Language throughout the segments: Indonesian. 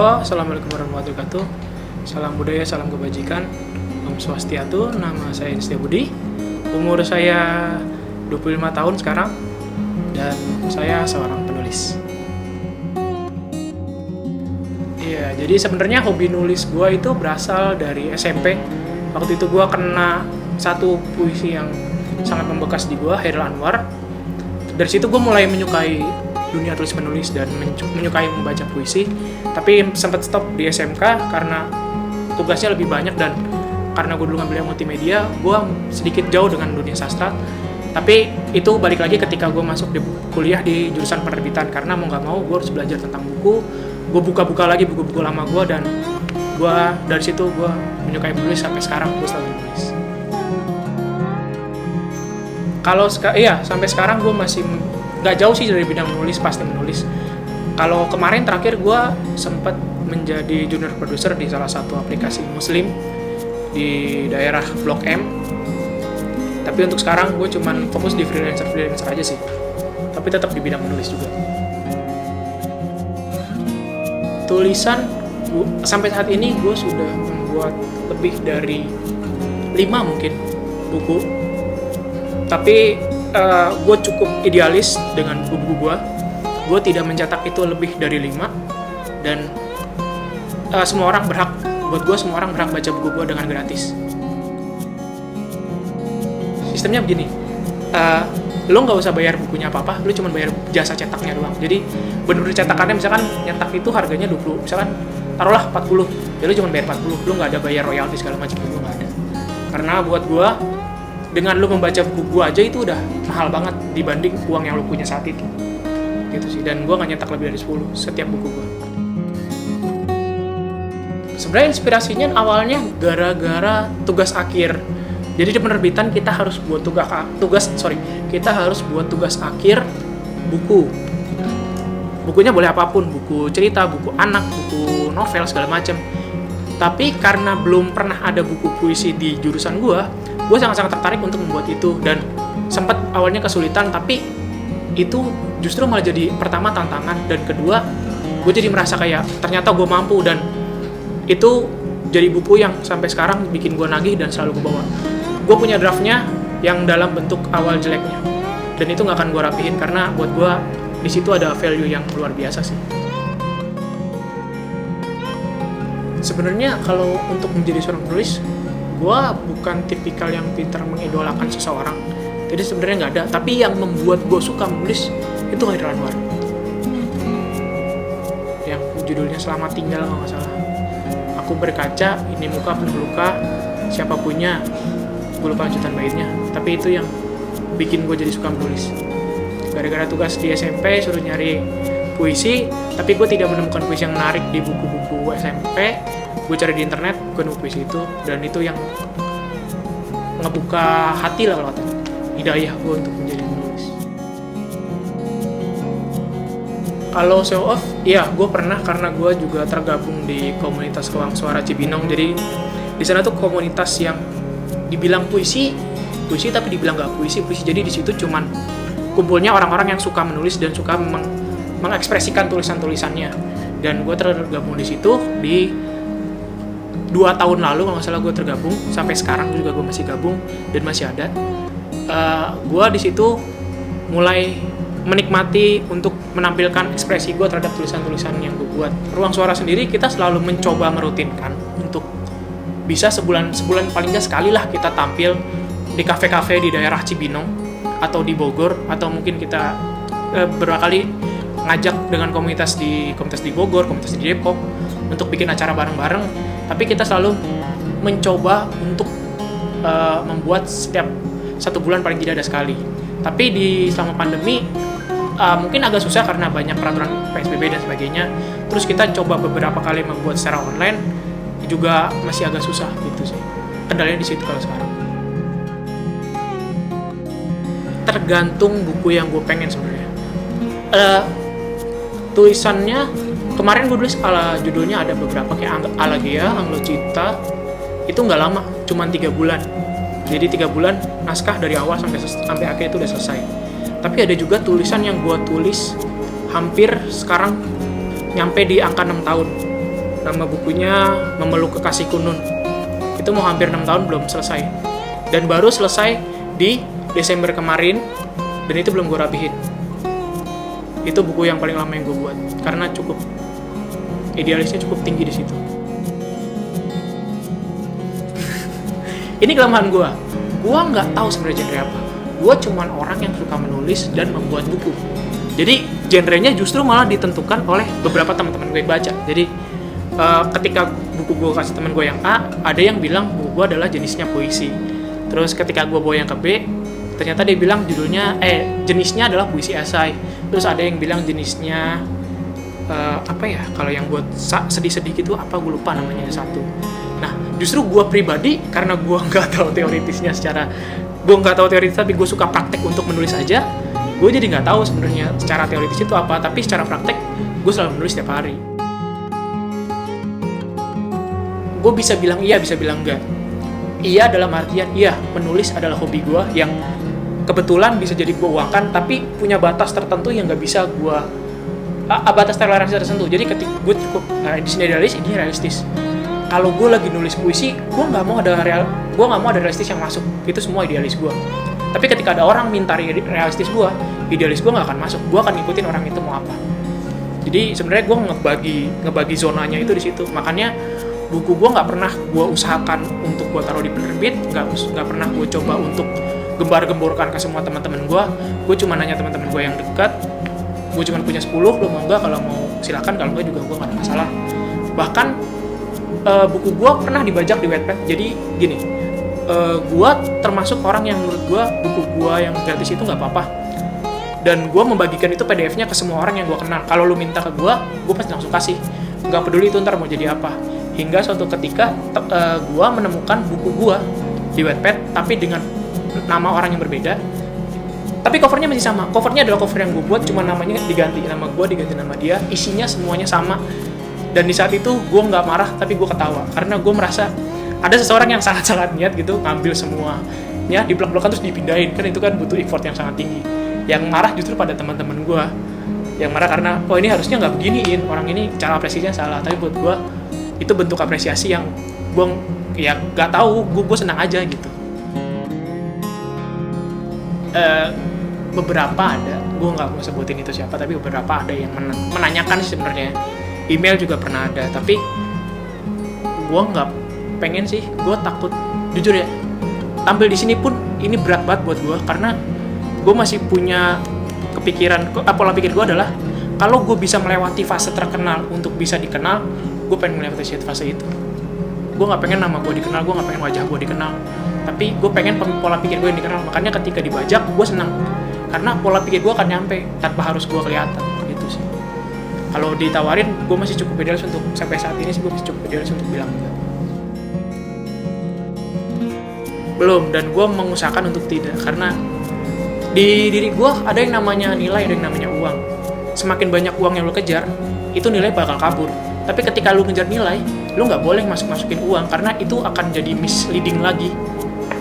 Halo, Assalamualaikum warahmatullahi wabarakatuh. Salam budaya, salam kebajikan. Om Swastiastu, nama saya Setia Budi. Umur saya 25 tahun sekarang. Dan saya seorang penulis. Iya, jadi sebenarnya hobi nulis gue itu berasal dari SMP. Waktu itu gue kena satu puisi yang sangat membekas di gue, Hairil Anwar. Dari situ gue mulai menyukai dunia tulis menulis dan menyukai membaca puisi, tapi sempat stop di SMK karena tugasnya lebih banyak dan karena gue dulu ngambil multimedia, gue sedikit jauh dengan dunia sastra. Tapi itu balik lagi ketika gue masuk di kuliah di jurusan penerbitan, karena mau nggak mau gue harus belajar tentang buku. Gue buka-buka lagi buku-buku lama gue, dan gue dari situ gue menyukai menulis sampai sekarang gue selalu menulis. Kalau sampai sekarang gue masih nggak jauh sih dari bidang menulis, pasti menulis. Kalau kemarin terakhir gue sempat menjadi junior producer di salah satu aplikasi muslim di daerah Blok M. Tapi untuk sekarang gue cuman fokus di freelancer aja sih. Tapi tetap di bidang menulis juga. Tulisan sampai saat ini gue sudah membuat lebih dari 5 mungkin buku. Tapi gue cukup idealis dengan buku gue. Gue tidak mencetak itu lebih dari 5. Dan semua orang berhak baca buku gue dengan gratis. Sistemnya begini, lo nggak usah bayar bukunya apa-apa, lo cuma bayar jasa cetaknya doang. Jadi bener-bener cetakannya misalkan nyetak itu harganya 20, misalkan taruhlah 40, ya lo cuma bayar 40, lo nggak ada bayar royalti segala macam, itu nggak ada. Karena buat gue, dengan lo membaca buku gue aja itu udah mahal banget dibanding uang yang lo punya saat itu. Gitu sih, dan gue nggak nyetak lebih dari 10 setiap buku gue. Sebenarnya inspirasinya awalnya gara-gara tugas akhir. Jadi di penerbitan kita harus buat kita harus buat tugas akhir buku. Bukunya boleh apapun, buku cerita, buku anak, buku novel segala macam. Tapi karena belum pernah ada buku puisi di jurusan gue sangat-sangat tertarik untuk membuat itu, dan sempat awalnya kesulitan, tapi itu justru malah jadi pertama tantangan, dan kedua gue jadi merasa kayak ternyata gue mampu, dan itu jadi buku yang sampai sekarang bikin gue nagih dan selalu gue bawa. Gue punya draftnya yang dalam bentuk awal jeleknya, dan itu nggak akan gue rapihin karena buat gue di situ ada value yang luar biasa sih. Sebenarnya kalau untuk menjadi seorang penulis, gue bukan tipikal yang pintar mengidolakan seseorang. Jadi sebenarnya nggak ada. Tapi yang membuat gue suka menulis itu Hairil Anwar. Yang judulnya Selamat Tinggal kalau nggak salah. Aku berkaca, ini muka penuh luka, siapa punya, gue lupa lanjutan baitnya. Tapi itu yang bikin gue jadi suka menulis. Gara-gara tugas di SMP suruh nyari puisi, tapi gue tidak menemukan puisi yang menarik di buku-buku SMP. Gue cari di internet, gue nemu puisi itu, dan itu yang ngebuka hati lah kalau kata hidayah gue untuk menjadi penulis. Kalau show off, iya gue pernah, karena gue juga tergabung di komunitas Ruang Suara Cibinong. Jadi di sana tuh komunitas yang dibilang puisi tapi dibilang gak puisi. Jadi di situ cuman kumpulnya orang-orang yang suka menulis dan suka mengekspresikan tulisan-tulisannya. Dan gue tergabung di situ di 2 tahun lalu kalau nggak salah gue tergabung, sampai sekarang juga gue masih gabung dan masih ada. Gue di situ mulai menikmati untuk menampilkan ekspresi gue terhadap tulisan-tulisan yang gue buat. Ruang Suara sendiri kita selalu mencoba merutinkan untuk bisa sebulan paling nggak sekali lah kita tampil di kafe-kafe di daerah Cibinong atau di Bogor, atau mungkin kita beberapa kali ngajak dengan komunitas di Bogor, komunitas di Depok untuk bikin acara bareng-bareng. Tapi kita selalu mencoba untuk membuat setiap 1 bulan paling tidak ada sekali. Tapi selama pandemi mungkin agak susah karena banyak peraturan PSBB dan sebagainya. Terus kita coba beberapa kali membuat secara online, juga masih agak susah gitu sih. Kendalanya di situ kalau sekarang. Tergantung buku yang gue pengen sebenarnya. Tulisannya kemarin gue tulis judulnya ada beberapa kayak Alagia, Anglo Cita, itu nggak lama, cuma 3 bulan. Jadi 3 bulan naskah dari awal sampai akhir itu udah selesai. Tapi ada juga tulisan yang gue tulis hampir sekarang nyampe di angka 6 tahun. Nama bukunya Memeluk Kekasihku Nun. Itu mau hampir 6 tahun belum selesai. Dan baru selesai di Desember kemarin, dan itu belum gue rapihin. Itu buku yang paling lama yang gue buat, karena cukup idealisnya cukup tinggi di situ. Ini kelemahan gue nggak tahu sebenarnya genre apa. Gue cuman orang yang suka menulis dan membuat buku. Jadi genrenya justru malah ditentukan oleh beberapa teman-teman gue yang baca. Jadi ketika buku gue kasih teman gue yang A, ada yang bilang buku gue adalah jenisnya puisi. Terus ketika gue bawa yang ke B, ternyata dia bilang jenisnya adalah puisi esai. Terus ada yang bilang jenisnya kalau yang buat sedih-sedih gitu gue lupa namanya satu. Nah, justru gue pribadi, karena gue nggak tahu teoritisnya tapi gue suka praktek untuk menulis aja, gue jadi nggak tahu sebenarnya secara teoritis itu apa, tapi secara praktek gue selalu menulis setiap hari. Gue bisa bilang iya, bisa bilang enggak. Iya dalam artian, iya, menulis adalah hobi gue yang kebetulan bisa jadi gue uangkan, tapi punya batas tertentu yang nggak bisa gue batas toleransi tertentu. Jadi ketika gue cukup di sini idealis, ini realistis. Kalau gue lagi nulis puisi, gue nggak mau ada realistis yang masuk. Itu semua idealis gue. Tapi ketika ada orang minta realistis gue, idealis gue nggak akan masuk. Gue akan ngikutin orang itu mau apa. Jadi sebenarnya gue ngebagi zonanya itu di situ. Makanya buku gue nggak pernah gue usahakan untuk gue taruh di penerbit, nggak pernah gue coba untuk gembar-gemborkan ke semua teman-teman gue. Gue cuma nanya teman-teman gue yang dekat. Gue cuma punya 10, lo mau nggak? Kalau mau silakan, kalau nggak juga gue nggak ada masalah. Bahkan buku gue pernah dibajak di Wattpad. Jadi gini, gue termasuk orang yang menurut gue buku gue yang gratis itu nggak apa-apa. Dan gue membagikan itu PDF-nya ke semua orang yang gue kenal. Kalau lo minta ke gue pasti langsung kasih. Nggak peduli itu ntar mau jadi apa. Hingga suatu ketika gue menemukan buku gue di Wattpad, tapi dengan nama orang yang berbeda. Tapi covernya masih sama. Covernya adalah cover yang gue buat, cuma namanya diganti. Nama gue diganti nama dia. Isinya semuanya sama. Dan di saat itu gue nggak marah, tapi gue ketawa. Karena gue merasa ada seseorang yang sangat-sangat niat gitu, ngambil semuanya, diblok-blokan terus dipindahin. Kan itu kan butuh effort yang sangat tinggi. Yang marah justru pada teman-teman gue. Yang marah karena, ini harusnya nggak beginiin. Orang ini cara apresiasinya salah. Tapi buat gue, itu bentuk apresiasi yang gue nggak tahu, gue senang aja gitu. Beberapa ada, gue nggak mau sebutin itu siapa, tapi beberapa ada yang menanyakan sih sebenarnya. Email juga pernah ada, tapi gue nggak pengen sih. Gue takut, jujur ya, tampil di sini pun ini berat banget buat gue, karena gue masih punya kepikiran, pola pikir gue adalah kalau gue bisa melewati fase terkenal untuk bisa dikenal, gue pengen melewati fase itu. Gue nggak pengen nama gue dikenal, gue nggak pengen wajah gue dikenal, tapi gue pengen pola pikir gue yang dikenal. Makanya ketika dibajak, gue senang, karena pola pikir gue akan nyampe tanpa harus gue kelihatan gitu sih. Kalau ditawarin, gue masih cukup idealis untuk sampai saat ini sih, gue masih cukup idealis untuk bilang enggak. Belum, dan gue mengusahakan untuk tidak, karena di diri gue ada yang namanya nilai, ada yang namanya uang. Semakin banyak uang yang lo kejar, itu nilai bakal kabur. Tapi ketika lo ngejar nilai, lo nggak boleh masukin uang, karena itu akan jadi misleading lagi.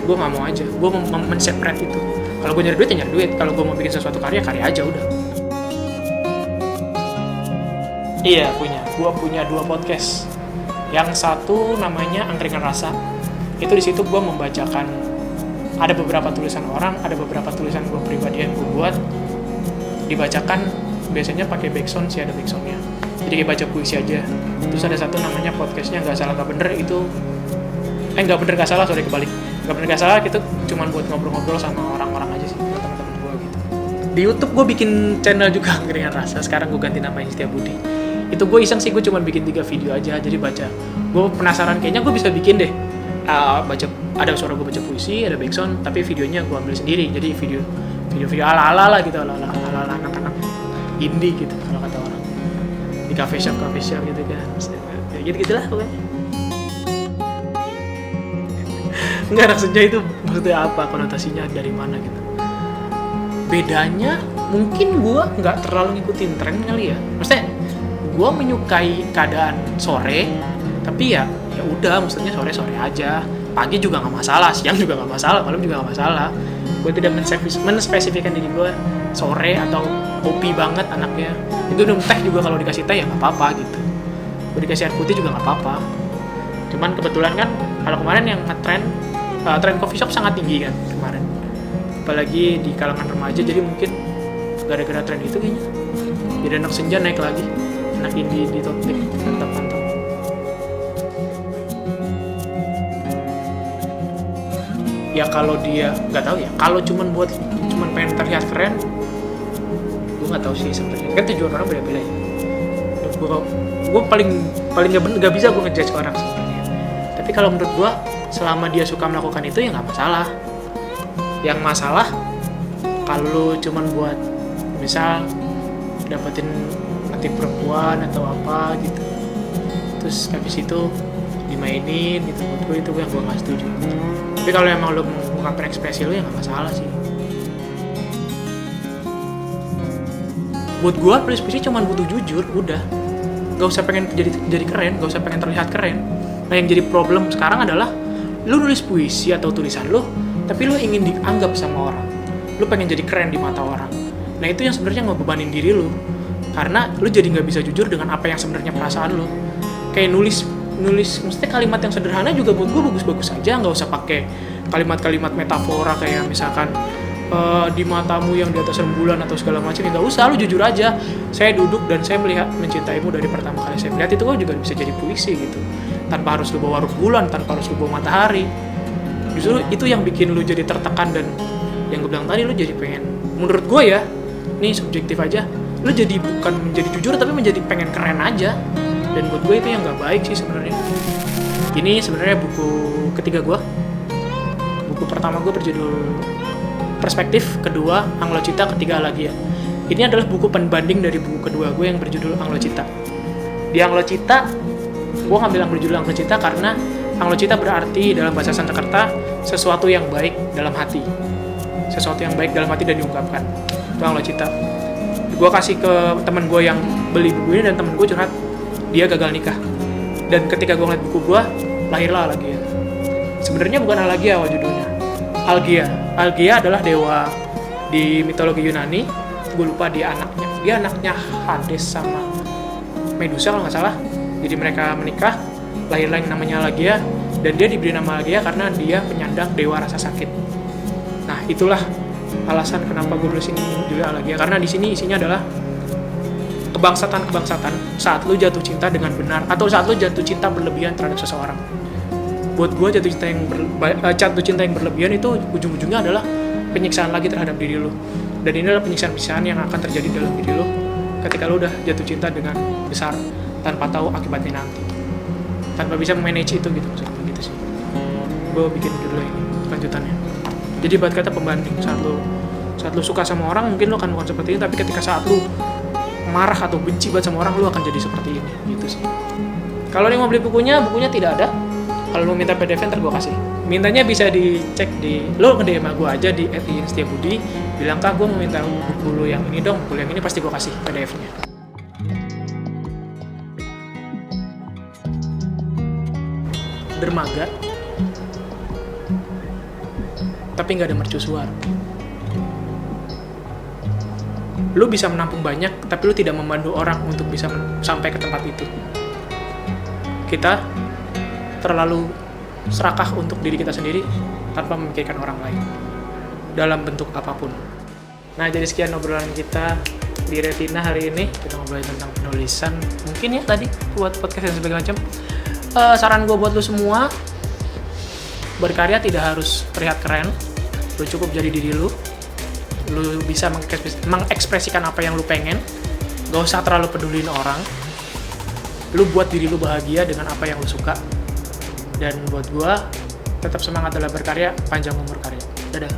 Gue nggak mau aja, gue men-separate itu. Kalau gue nyari duit, ya nyari duit. Kalau gue mau bikin sesuatu karya aja udah. Iya, gue punya 2 podcast. Yang satu namanya Angkringan Rasa. Itu di situ gue membacakan, ada beberapa tulisan orang, ada beberapa tulisan gue pribadi yang gue buat, dibacakan. Biasanya pakai backsound sih, ada backsoundnya. Jadi kayak baca puisi aja. Terus ada satu namanya podcastnya Gak Salah Gak Bener. Itu Gak Bener Gak Salah, sorry kebalik. Gak Bener Gak Salah itu cuman buat ngobrol-ngobrol sama orang-orang aja sih, teman-teman gue gitu. Di YouTube gue bikin channel juga Angkringan Rasa. Sekarang gue ganti namanya Setia Budi. Itu gue iseng sih, gue cuma bikin 3 video aja, jadi baca. Gue penasaran, kayaknya gue bisa bikin deh baca, ada suara gue baca puisi, ada backsound, tapi videonya gue ambil sendiri. Jadi video ala-ala lah gitu, ala-ala anak-anak indie gitu kalau kata orang. Di cafe shop gitu kan. Ya gitu-gitulah pokoknya. Enggak, maksudnya itu maksudnya apa, konotasinya dari mana gitu. Bedanya mungkin gue nggak terlalu ngikutin tren kali ya. Maksudnya gue menyukai keadaan sore, tapi ya udah, maksudnya sore aja. Pagi juga nggak masalah, siang juga nggak masalah, malam juga nggak masalah. Gue tidak menspesifikkan diri gue sore atau kopi banget anaknya. Itu minum teh juga, kalau dikasih teh ya nggak apa-apa gitu. gue dikasih air putih juga nggak apa-apa. Cuman kebetulan kan kalau kemarin yang nge-trend tren coffee shop sangat tinggi kan kemarin, apalagi di kalangan remaja. Jadi mungkin gara-gara tren itu kayaknya jadi anak senja naik lagi, anak indie di Topik. Mantap. Ya kalau dia nggak tahu ya, kalau cuman pengen terlihat keren, gue nggak tahu sih sebenarnya. Kan tujuan orang beda-beda ya. Gue paling nggak bisa gue ngejudge orang sebenarnya. Tapi kalau menurut gue, selama dia suka melakukan itu ya nggak masalah. Yang masalah kalau cuman buat misal dapetin hati perempuan atau apa gitu, terus habis itu dimainin gitu, menurut gue itu yang gue nggak setuju. Tapi kalau emang lo mengungkapkan ekspresi lo ya nggak masalah sih. Buat gue puisi cuma butuh jujur, udah. Gak usah pengen jadi keren, gak usah pengen terlihat keren. Nah yang jadi problem sekarang adalah lo nulis puisi atau tulisan lo, tapi lo ingin dianggap sama orang. Lo pengen jadi keren di mata orang. Nah itu yang sebenarnya ngebebanin diri lo, karena lo jadi nggak bisa jujur dengan apa yang sebenarnya perasaan lo. Kayak nulis maksudnya kalimat yang sederhana juga buat gue bagus-bagus aja, nggak usah pakai kalimat-kalimat metafora kayak misalkan di matamu yang di atas rembulan atau segala macam. Nggak usah, lu jujur aja, saya duduk dan saya mencintaimu dari pertama kali saya melihat. Itu kan juga bisa jadi puisi gitu, tanpa harus lu bawa rembulan, tanpa harus lu bawa matahari. Justru itu yang bikin lu jadi tertekan, dan yang gue bilang tadi, lu jadi pengen, menurut gue ya, ini subjektif aja, lu jadi bukan menjadi jujur tapi menjadi pengen keren aja. Dan buat gue itu yang nggak baik sih sebenarnya. Ini sebenarnya buku ketiga gue. Buku pertama gue berjudul Perspektif, kedua Anglo Cita, ketiga Alagia. Ini adalah buku pembanding dari buku kedua gue yang berjudul Anglo Cita. Di Anglo Cita, gue ngambil berjudul Anglo Cita karena Anglo Cita berarti dalam bahasa Sanskerta sesuatu yang baik dalam hati. Sesuatu yang baik dalam hati dan diungkapkan. Itu Anglo Cita. Gue kasih ke teman gue yang beli buku ini, dan teman gue curhat dia gagal nikah. Dan ketika gue ngeliat buku gue, lahirlah Alagia. Sebenarnya bukan Alagia awal judulnya, Algia adalah dewa di mitologi Yunani. Gue lupa dia anaknya Hades sama Medusa kalau nggak salah. Jadi mereka menikah, lahirlah yang namanya Alagia, dan dia diberi nama Alagia karena dia penyandang dewa rasa sakit. Nah itulah alasan kenapa gue nulis ini judul Alagia, karena di sini isinya adalah kebangsatan saat lu jatuh cinta dengan benar, atau saat lu jatuh cinta berlebihan terhadap seseorang. Buat gue jatuh cinta yang berlebihan itu ujung-ujungnya adalah penyiksaan lagi terhadap diri lu. Dan ini adalah penyiksaan yang akan terjadi dalam diri lu ketika lu udah jatuh cinta dengan besar tanpa tahu akibatnya nanti, tanpa bisa memanage itu gitu, maksudnya gitu sih. Gue bikin judul ini lanjutannya. Jadi buat kata pembanding, saat lu suka sama orang mungkin lu akan bukan seperti ini, tapi ketika saat lu marah atau benci banget sama orang, lu akan jadi seperti ini gitu sih. Kalau dia mau beli bukunya tidak ada. Kalau lu minta PDF ntar gue kasih. Mintanya bisa dicek di, lu nge-DM gue aja di @ian_setiabudi, bilang kak gue mau minta buku lu yang ini dong, buku yang ini, pasti gue kasih PDF-nya. Dermaga tapi nggak ada mercusuar. Lu bisa menampung banyak, tapi lu tidak memandu orang untuk bisa sampai ke tempat itu. Kita terlalu serakah untuk diri kita sendiri tanpa memikirkan orang lain dalam bentuk apapun. Nah, jadi sekian obrolan kita di Retina hari ini. Kita ngobrolin tentang penulisan. Mungkin ya tadi buat podcast dan sebagainya macam. Saran gue buat lu semua, berkarya tidak harus terlihat keren. Lu cukup jadi diri lu. Lu bisa mengekspresikan apa yang lu pengen. Gak usah terlalu pedulin orang. Lu buat diri lu bahagia dengan apa yang lu suka. Dan buat gua, tetap semangat dalam berkarya, panjang umur karya. Dadah.